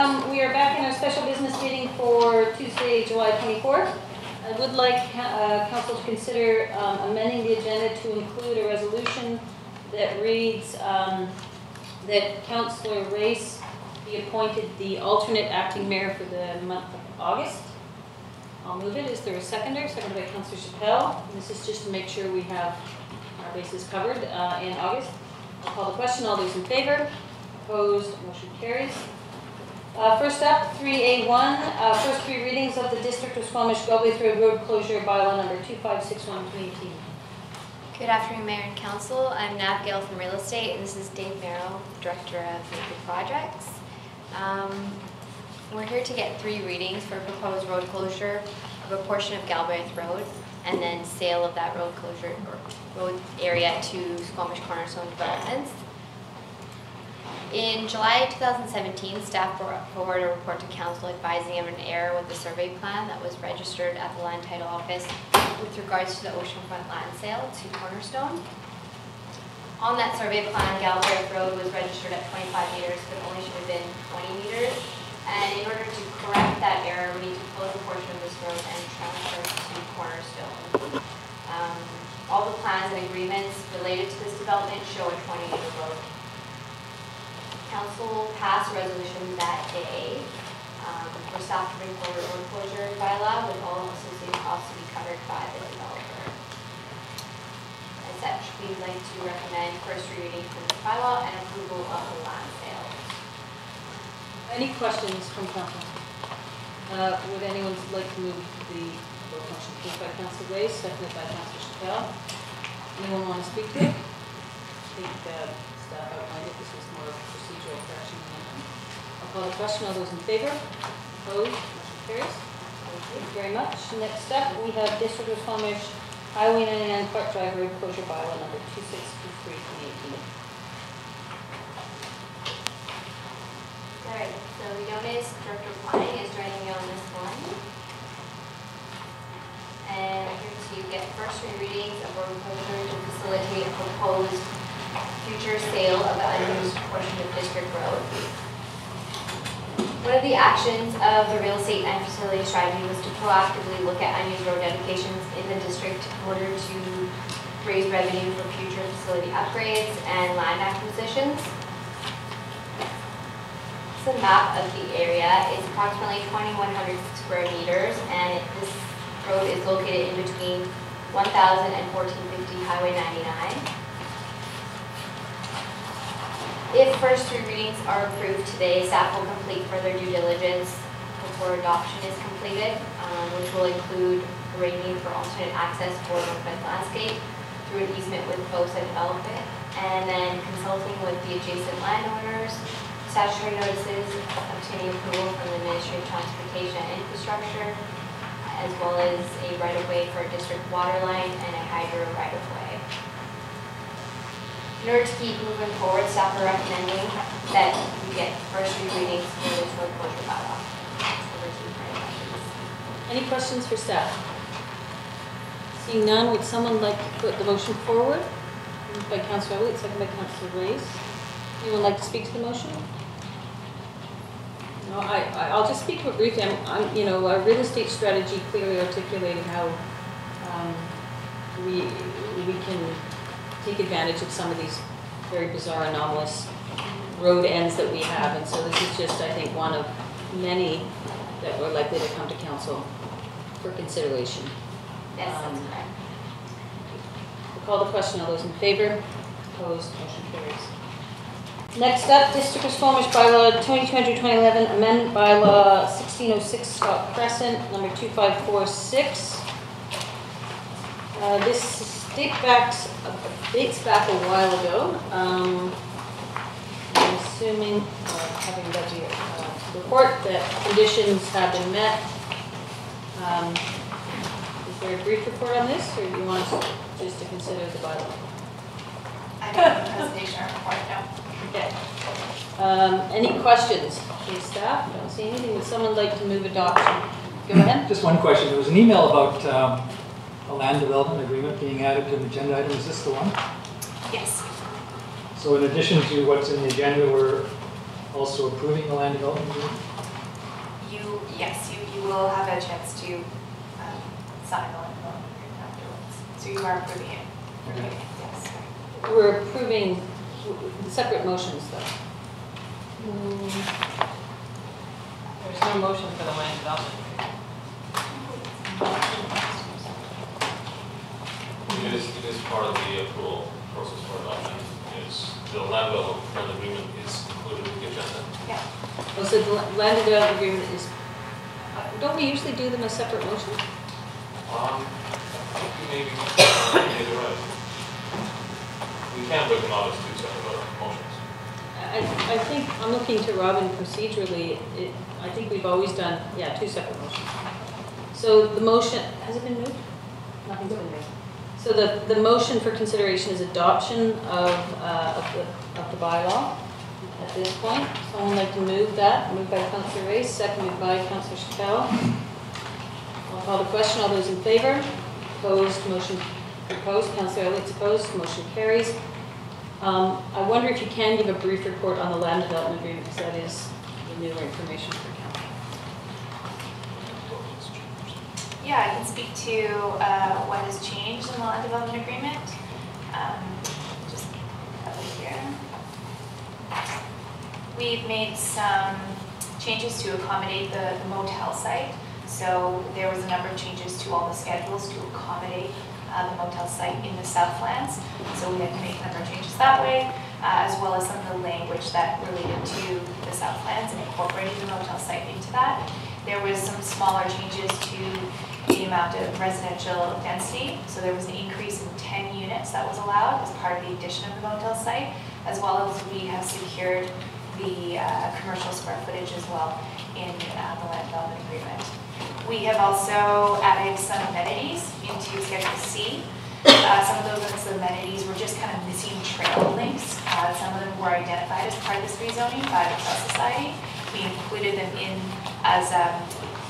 We are back in our special business meeting for Tuesday, July 24th. I would like Council to consider amending the agenda to include a resolution that reads that Councillor Race be appointed the alternate acting mayor for the month of August. I'll move it. Is there a seconder? Seconded by Councillor Chappelle. And this is just to make sure we have our bases covered in August. I'll call the question. All those in favor? Opposed? Motion carries. First up, 3A1, first three readings of the District of Squamish-Galbraith Road closure bylaw number 2561/2018. Good afternoon, Mayor and Council. I'm Nav Gale from Real Estate, and this is Dave Merrill, Director of Major Projects. We're here to get three readings for proposed road closure of a portion of Galbraith Road, and then sale of that road closure or road area to Squamish Cornerstone Developments. In July 2017, staff brought forward a report to Council advising of an error with the survey plan that was registered at the Land Title Office with regards to the oceanfront land sale to Cornerstone. On that survey plan, Galbraith Road was registered at 25 meters, but only should have been 20 meters. And in order to correct that error, we need to close a portion of this road and transfer it to Cornerstone. All the plans and agreements related to this development show a 20-meter road. Council passed a resolution that day for staff to bring forward a road closure bylaw with all associated costs to be covered by the developer. As such, we'd like to recommend first reading for this bylaw and approval of the land sale. Any questions from Council? Would anyone like to move the motion? Moved by Councillor Race, seconded by Councillor Chappelle. Anyone want to speak to it? I think staff outlined it. This was more of a procedural correction. I'll call the question. All those in favor? Opposed? Motion carries. Thank you very much. Next up, we have District of Squamish Highway 99 Park Drive Road closure bylaw number 2623/2018. Alright, so we noticed Director Planning is joining me on this one. And I'm here to get first three readings of road closure to facilitate a proposed future sale of the unused portion of District Road. One of the actions of the real estate and facility strategy was to proactively look at unused road dedications in the district in order to raise revenue for future facility upgrades and land acquisitions. This is a map of the area. It's approximately 2,100 square meters, and this road is located in between 1,000 and 1450 Highway 99. If first three readings are approved today, staff will complete further due diligence before adoption is completed, which will include arranging for alternate access for Northwest Landscape through an easement with FOSA Development, and then consulting with the adjacent landowners, statutory notices, obtaining approval from the Ministry of Transportation and Infrastructure, as well as a right-of-way for a district water line and a hydro right-of-way. In order to keep moving forward, staff are recommending that we get first three readings for this road closure bylaw. Any questions for staff? Seeing none, would someone like to put the motion forward? Moved by Councillor Elliott, seconded by Councillor Race. Anyone like to speak to the motion? No, I'll just speak to it briefly. Our real estate strategy clearly articulated how we can take advantage of some of these very bizarre, anomalous road ends that we have, and so this is just, I think, one of many that we're likely to come to Council for consideration. Yes, that's correct. We'll call the question. All those in favor? Opposed? Motion carries. Next up, District of Squamish Bylaw 2200-2011, Amendment Bylaw 1606 Scott Crescent, number 2546. This dates back a while ago. I'm assuming, having read the report, that conditions have been met. Is there a brief report on this, or do you want us just to consider the bylaw? I don't have a presentation or report, no. Okay. Any questions from staff? I don't see anything. Would someone like to move adoption? Go ahead. Just one question. There was an email about a land development agreement being added to an agenda item. Is this the one? Yes. So in addition to what's in the agenda, we're also approving the land development agreement? Yes, you will have a chance to sign on afterwards. So you are approving it. Okay. Yes. We're approving separate motions, though. There's no motion for the land development. It is part of the approval process for adoption. Is the land development agreement is included in the agenda? Yeah. Oh, so the land development agreement is, don't we usually do them as separate motions? I think you maybe right. We can break them out as two separate motions. I think, I'm looking to Robin procedurally, I think we've always done, yeah, two separate motions. So the motion, has it been moved? Nothing's been moved. So the motion for consideration is adoption of the bylaw at this point. Someone would like to move that, moved by Councillor Race, seconded by Councillor Chappell. I'll call the question, all those in favor? Opposed, motion proposed, Councillor Elliott's opposed, motion carries. I wonder if you can give a brief report on the land development agreement, because that is the newer information for council. Yeah, I can speak to what has changed in the land development agreement. Just have it here. We've made some changes to accommodate the motel site. So there was a number of changes to all the schedules to accommodate the motel site in the Southlands. So we had to make a number of changes that way, as well as some of the language that related to the Southlands and incorporating the motel site into that. There was some smaller changes to the amount of residential density. So there was an increase in 10 units that was allowed as part of the addition of the motel site, as well as we have secured the commercial square footage as well in the land development agreement. We have also added some amenities into Schedule C. Some of those amenities were just kind of missing trail links. Some of them were identified as part of this rezoning by the Trail Society. We included them in as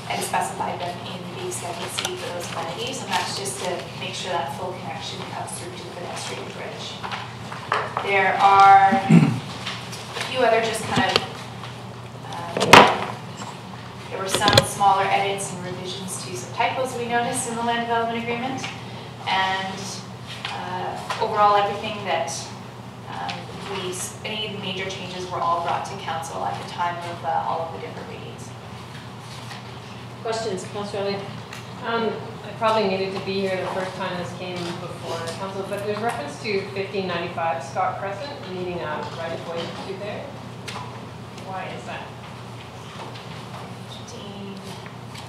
and specified them in the Schedule C for those amenities, and that's just to make sure that full connection comes through to the pedestrian bridge. There are a few other just kind of there were some smaller edits and revisions to some typos we noticed in the land development agreement, and overall everything that any of the major changes were all brought to council at the time of all of the different readings. Questions, Councillor Elliott? I probably needed to be here the first time this came before the council, but there's reference to 1595 Scott Crescent needing a right-of-way to there. Why is that?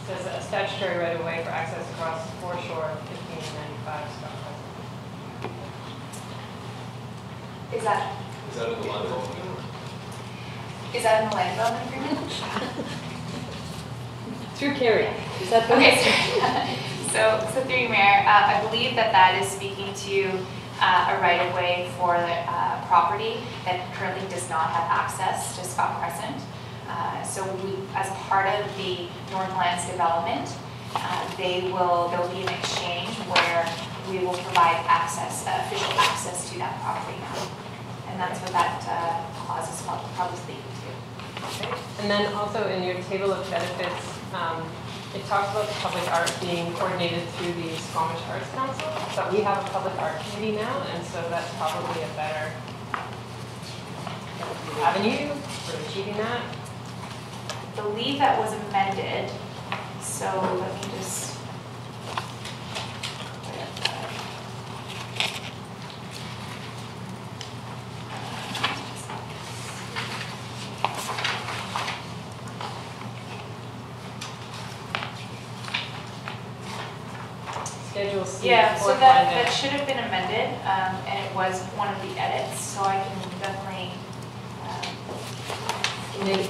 It says a statutory right-of-way for access across foreshore of 1595 Scott Crescent. Is that in the land development agreement? in the land development agreement? Through Carrie. Is that the Okay, so through you, Mayor, I believe that is speaking to a right-of-way for property that currently does not have access to Scott Crescent. So we, as part of the Northlands development, there will be an exchange where we will provide access, official access to that property now. And that's what that clause is probably speaking to. Okay. And then also in your table of benefits, it talks about the public art being coordinated through the Squamish Arts Council, but we have a public art committee now, and so that's probably a better avenue for achieving that. I believe that was amended, so let me just. Schedule C. Yeah, so fourth that line down. should have been amended, and it was one of the edits, so I can definitely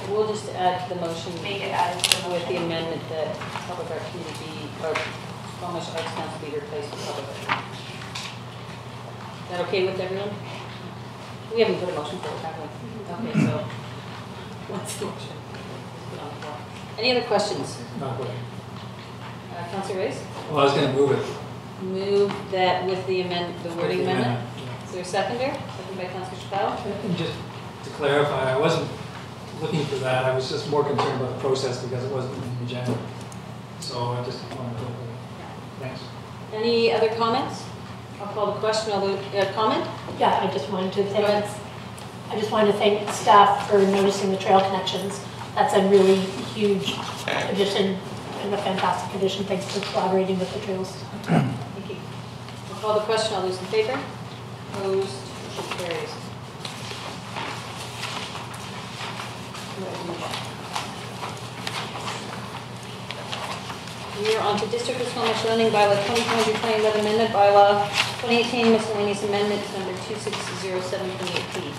We'll just add to the motion make it added to the with the motion. amendment that public art committee be, or Squamish Arts Council be replaced with public art. Is that okay with everyone? We haven't put a motion forward, have we? Okay, so what's the motion? Let's put it on the floor. Any other questions? Not really. Councillor Reyes? Well, I was going to move it. Move that with the the wording With the amendment. yeah. Is there a seconder? Second by Councillor Chappelle. And just to clarify, I wasn't looking for that. I was just more concerned about the process because it wasn't in the agenda. So I just wanted to, thanks. Any other comments? I'll call the question, comment? Yeah, I just wanted to Go ahead. thank staff for noticing the trail connections. That's a really huge addition and a fantastic addition. Thanks for collaborating with the trails. Thank you. I'll call the question. All those in favor? Opposed? Motion carries. We are on to District of Squamish zoning bylaw 2020-2011 amendment bylaw 2018 miscellaneous amendments number 2607 2018.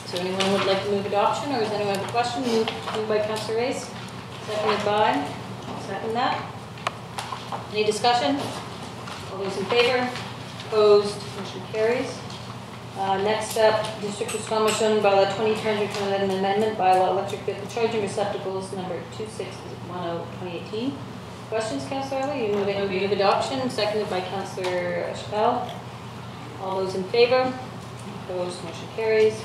So anyone would like to move adoption, or does anyone have a question? Moved by Councillor Race, seconded by, I'll second that. Any discussion? All those in favor? Opposed? Motion carries. Next up, District of Squamish zoning bylaw 2020-2011 amendment bylaw electric vehicle charging receptacles number 2610 2018. Questions, Councillor Ellie? You move adoption, seconded by Councillor Chappelle. All those in favor? Opposed? Motion carries.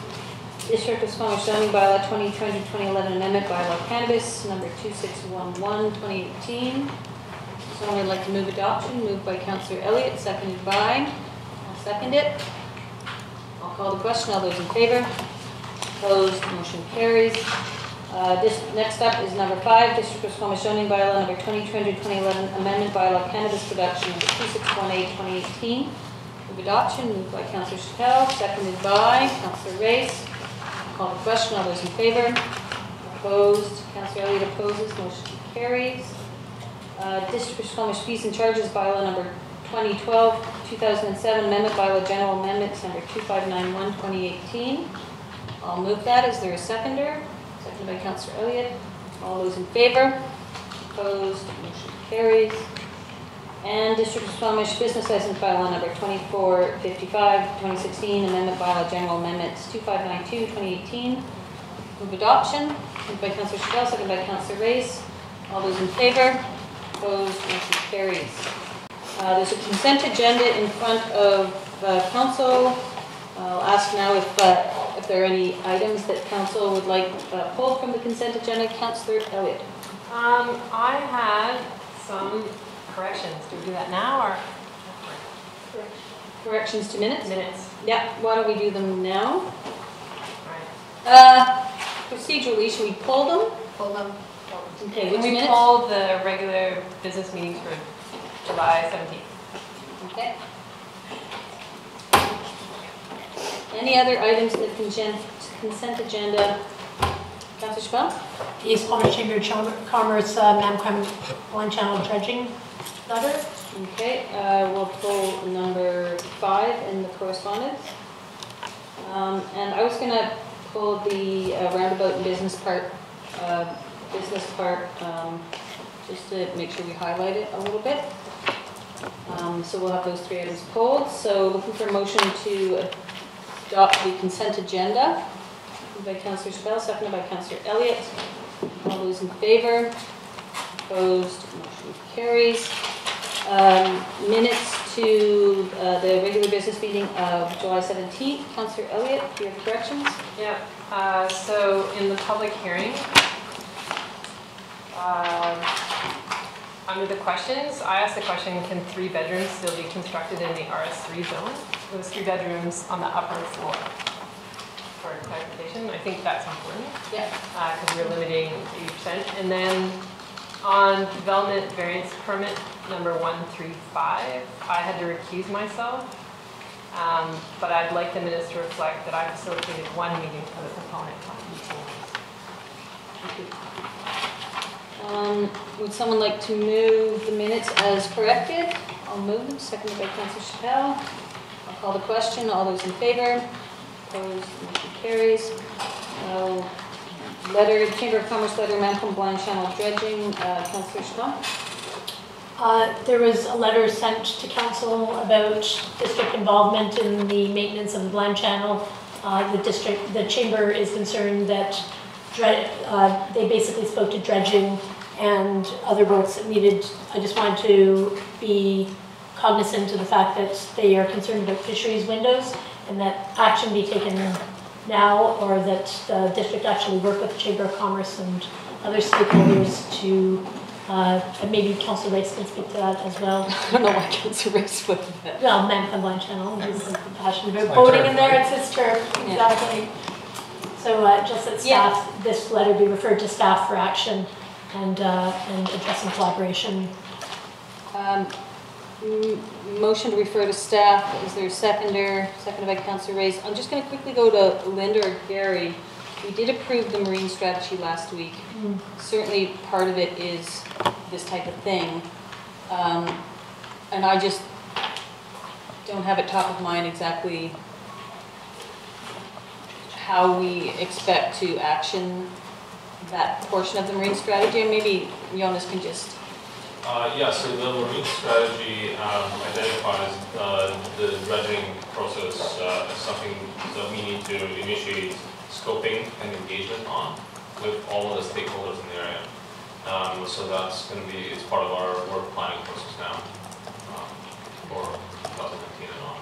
District of Squamish zoning bylaw 2020-2011 amendment bylaw cannabis number 2611 2018. Someone would like to move adoption, moved by Councillor Elliott, seconded by, I'll second it. I'll call the question. All those in favor? Opposed? Motion carries. Next up is number 5, District of Squamish zoning bylaw number 2020-2011 amendment bylaw cannabis production number 2618 2018. Move adoption, moved by Councillor Chappelle, seconded by Councillor Race. I'll call the question. All those in favor? Opposed? Councillor Elliott opposes. Motion carries. District of Squamish fees and charges bylaw number 2012-2007 amendment bylaw general amendments number 2591 2018. I'll move that. Is there a seconder? Seconded by Councillor Elliott. All those in favor? Opposed? Motion carries. And District of Squamish business license bylaw number 2455 2016 amendment bylaw general amendments 2592 2018. Move adoption. Moved by Councillor Chappelle, seconded by Councillor Race. All those in favor? Opposed? Motion carries. There's a consent agenda in front of council. I'll ask now if there are any items that council would like pulled from the consent agenda. Councillor Elliott. I had some corrections. Do we do that now or? Corrections to minutes? Minutes. Yeah, why don't we do them now? Right. Procedurally, should we pull them? Pull them. Okay, Can which we minutes? pull the regular business meetings for July 17th? Okay. Any other items in the consent agenda? Councillor Chappelle? The Squamish Chamber of Commerce Mamquam Blind Channel dredging letter. Okay, we'll pull number 5 in the correspondence. And I was going to pull the roundabout and business part, just to make sure we highlight it a little bit. So we'll have those 3 items pulled. So looking for a motion to adopt the consent agenda. Moved by Councillor Chappelle, seconded by Councillor Elliott. All those in favor? Opposed? Motion carries. Minutes to the regular business meeting of July 17th. Councillor Elliott, do you have corrections? Yeah. So in the public hearing, under the questions, I asked the question, can 3 bedrooms still be constructed in the RS3 zone? It was 3 bedrooms on the upper floor. For clarification, I think that's important. Yeah. Because we're limiting 80%. And then on development variance permit number 135, I had to recuse myself. But I'd like the minutes to reflect that I facilitated 1 meeting for the proponent. Would someone like to move the minutes as corrected? I'll move them, seconded by Councillor Chappelle. I'll call the question. All those in favor? Opposed? Motion carries. Letter, Chamber of Commerce letter, Mamquam Blind Channel dredging. Councillor Chappelle. There was a letter sent to council about district involvement in the maintenance of the Blind Channel. The chamber is concerned that they basically spoke to dredging and other boats that needed, I just wanted to be cognizant of the fact that they are concerned about fisheries windows and that action be taken now, or that the district actually work with the Chamber of Commerce and other stakeholders to, and maybe Councillor Rice can speak to that as well. I don't know why Councillor Rice would, but. Well, Man from Blind Channel, he's passionate It's about my boating turf, in there, right? it's his turf, Yeah. exactly. So just that Yeah. staff, this letter be referred to staff for action and addressing collaboration. Motion to refer to staff, is there a seconder? Seconded by Councillor Rice. I'm just going to quickly go to Linda or Gary. We did approve the marine strategy last week. Certainly part of it is this type of thing. And I just don't have it top of mind exactly how we expect to action that portion of the marine strategy. And maybe Jonas can just. Yeah, so the marine strategy identifies the dredging process as something that we need to initiate scoping and engagement on with all of the stakeholders in the area. So that's going to be, it's part of our work planning process now for 2019 and on.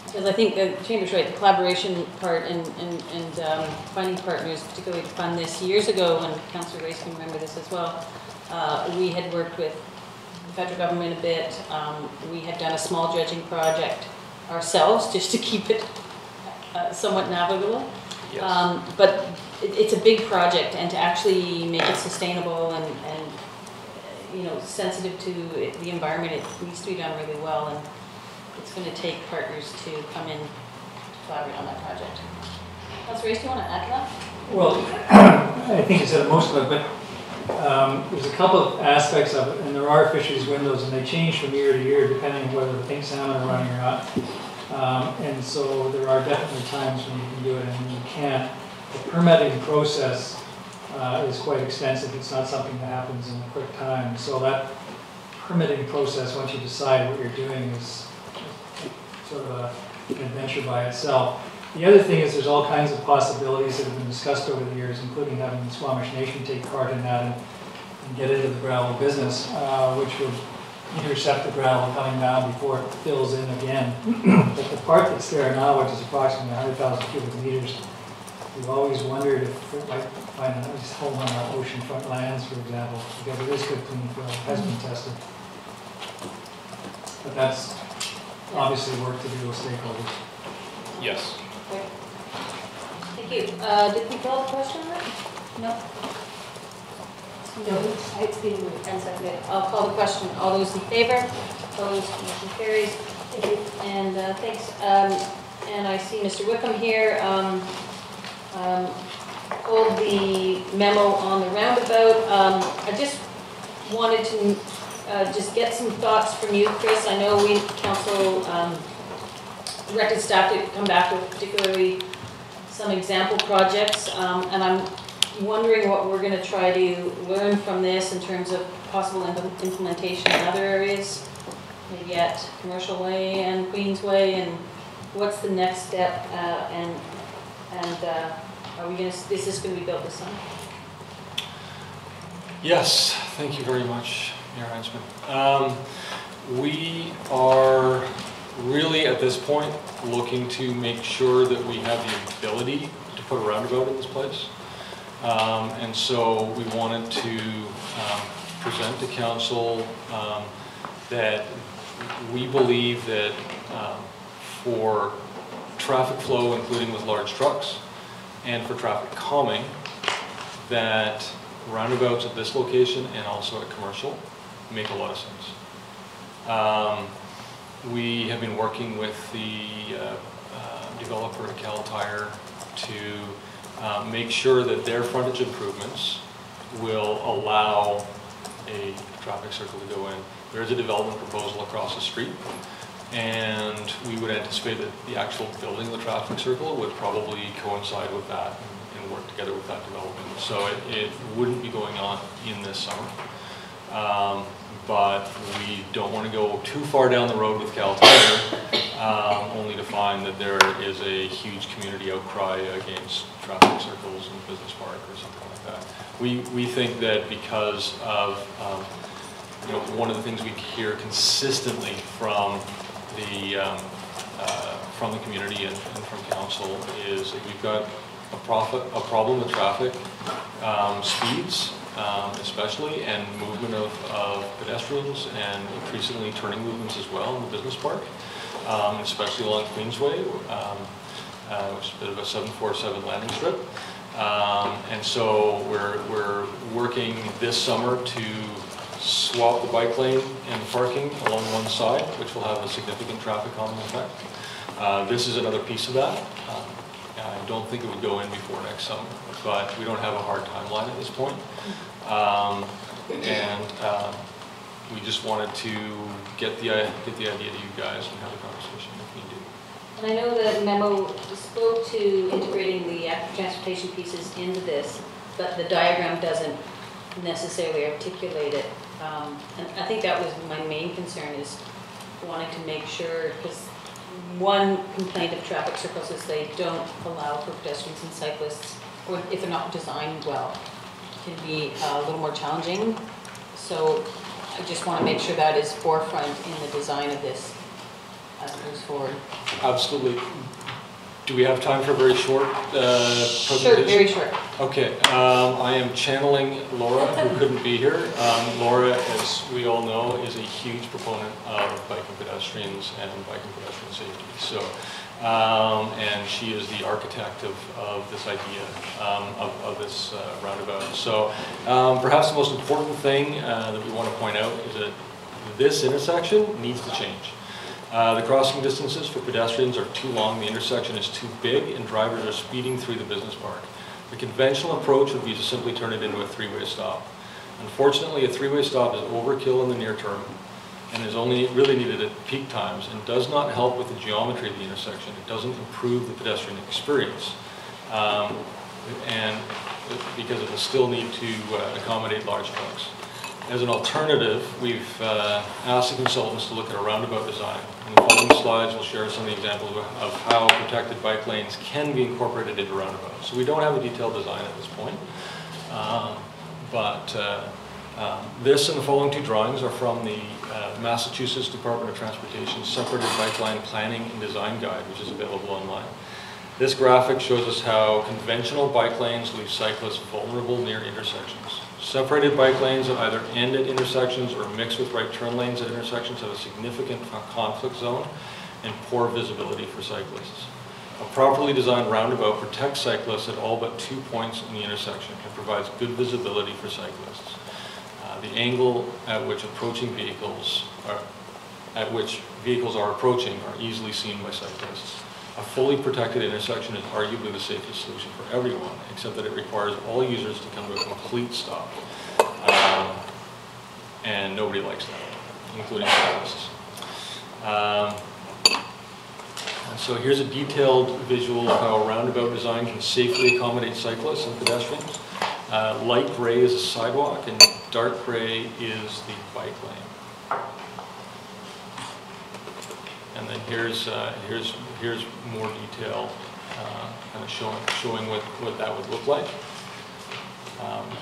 Because I think the Chamber's right, the collaboration part and funding partners, particularly to fund this. Years ago, and Councillor Rice can remember this as well, we had worked with the federal government a bit. We had done a small dredging project ourselves just to keep it somewhat navigable. Yes. But it's a big project, and to actually make it sustainable and you know, sensitive to the environment, it needs to be done really well. And it's going to take partners to come in to collaborate on that project. Councillor Rice, do you want to add to that? Well, I think you said most of it, but there's a couple of aspects of it, and there are fisheries windows, and they change from year to year depending on whether the pink salmon are running or not. And so there are definitely times when you can do it and when you can't. The permitting process is quite extensive. It's not something that happens in a quick time. So that permitting process, once you decide what you're doing, is sort of an adventure by itself. The other thing is there's all kinds of possibilities that have been discussed over the years, including having the Squamish Nation take part in that and get into the gravel business, which would intercept the gravel coming down before it fills in again. But the part that's there now, which is approximately 100,000 cubic meters, we've always wondered if it might find a nice home on our oceanfront lands, for example, because it is good clean fill, it has been tested. But that's obviously work to do with stakeholders. Yes. Thank you. Did we call the question on that? No? No, it's being moved and seconded. I'll call the question. All those in favor? Opposed? Motion carries. Thank you. And thanks. And I see Mr. Wickham here. Pulled the memo on the roundabout. I just wanted to just get some thoughts from you, Chris. I know we, council, directed staff to come back with particularly some example projects, and I'm wondering what we're going to try to learn from this in terms of possible implementation in other areas, maybe at Commercial Way and Queensway, and what's the next step, and are we going to, is this going to be built this summer? Yes, thank you very much, Mayor Heinzman. We are really at this point looking to make sure that we have the ability to put a roundabout in this place. And so we wanted to present to council that we believe that for traffic flow, including with large trucks, and for traffic calming, that roundabouts at this location and also at Commercial make a lot of sense. We have been working with the developer at Cal Tire to make sure that their frontage improvements will allow a traffic circle to go in. There is a development proposal across the street, and we would anticipate that the actual building of the traffic circle would probably coincide with that and work together with that development. So it wouldn't be going on in this summer. But we don't want to go too far down the road with Cal Tire, only to find that there is a huge community outcry against traffic circles in Business Park or something like that. We think that because of, one of the things we hear consistently from the community and from council is that we've got a problem with traffic, speeds especially, and movement of pedestrians, and increasingly turning movements as well in the Business Park, especially along Queensway, which is a bit of a 747 landing strip. And so we're working this summer to swap the bike lane and parking along one side, which will have a significant traffic calming effect. This is another piece of that. I don't think it would go in before next summer, but we don't have a hard timeline at this point. We just wanted to get the idea to you guys and have a conversation if we do. And I know the memo spoke to integrating the active transportation pieces into this, but the diagram doesn't necessarily articulate it. And I think that was my main concern, is wanting to make sure, because one complaint of traffic circles is they don't allow for pedestrians and cyclists, or if they're not designed well, can be a little more challenging. So I just want to make sure that is forefront in the design of this as it moves forward. Absolutely. Do we have time for a very short presentation? Sure, very short. Okay, I am channeling Laura, who couldn't be here. Laura, as we all know, is a huge proponent of bike and pedestrians and bike and pedestrian safety. So, and she is the architect of this idea, of this roundabout. So, perhaps the most important thing that we want to point out is that this intersection needs to change. The crossing distances for pedestrians are too long, the intersection is too big, and drivers are speeding through the Business Park. The conventional approach would be to simply turn it into a three-way stop. Unfortunately, a three-way stop is overkill in the near term and is only really needed at peak times and does not help with the geometry of the intersection. It doesn't improve the pedestrian experience, and because it will still need to accommodate large trucks. As an alternative, we've asked the consultants to look at a roundabout design. In the following slides, we'll share some of the examples of how protected bike lanes can be incorporated into roundabouts. So we don't have a detailed design at this point, this and the following two drawings are from the Massachusetts Department of Transportation's Separated Bike Lane Planning and Design Guide, which is available online. This graphic shows us how conventional bike lanes leave cyclists vulnerable near intersections. Separated bike lanes that either end at intersections or mix with right turn lanes at intersections have a significant conflict zone and poor visibility for cyclists. A properly designed roundabout protects cyclists at all but 2 points in the intersection and provides good visibility for cyclists. The angle at which vehicles are approaching are easily seen by cyclists. A fully protected intersection is arguably the safest solution for everyone, except that it requires all users to come to a complete stop. And nobody likes that, including cyclists. And so here's a detailed visual of how a roundabout design can safely accommodate cyclists and pedestrians. Light gray is a sidewalk and dark gray is the bike lane. And then here's more detail, kind of showing what that would look like.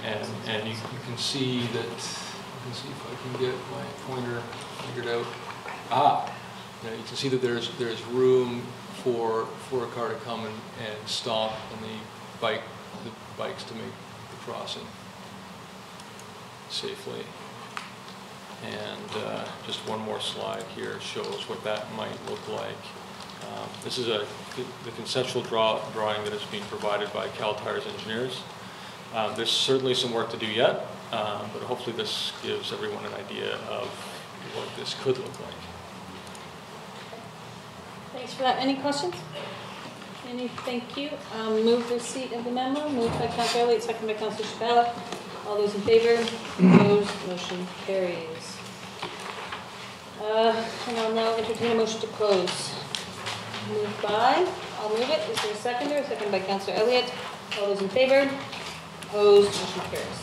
And you can see that. You can see if I can get my pointer figured out. Yeah, you can see that there's room for a car to come and stop, and the bikes to make the crossing safely. And just one more slide here shows what that might look like. This is the conceptual drawing that is being provided by Cal Tires engineers. There's certainly some work to do yet, but hopefully this gives everyone an idea of what this could look like. Thanks for that. Any questions? Thank you. Move receipt of the memo. Moved by Councilor Elliott, second by Councilor Chabot. All those in favor? Opposed? Motion carries. And I'll now entertain a motion to close. Moved by, I'll move it. Is there a seconder? Second by Councilor Elliott. All those in favor? Opposed? Motion carries.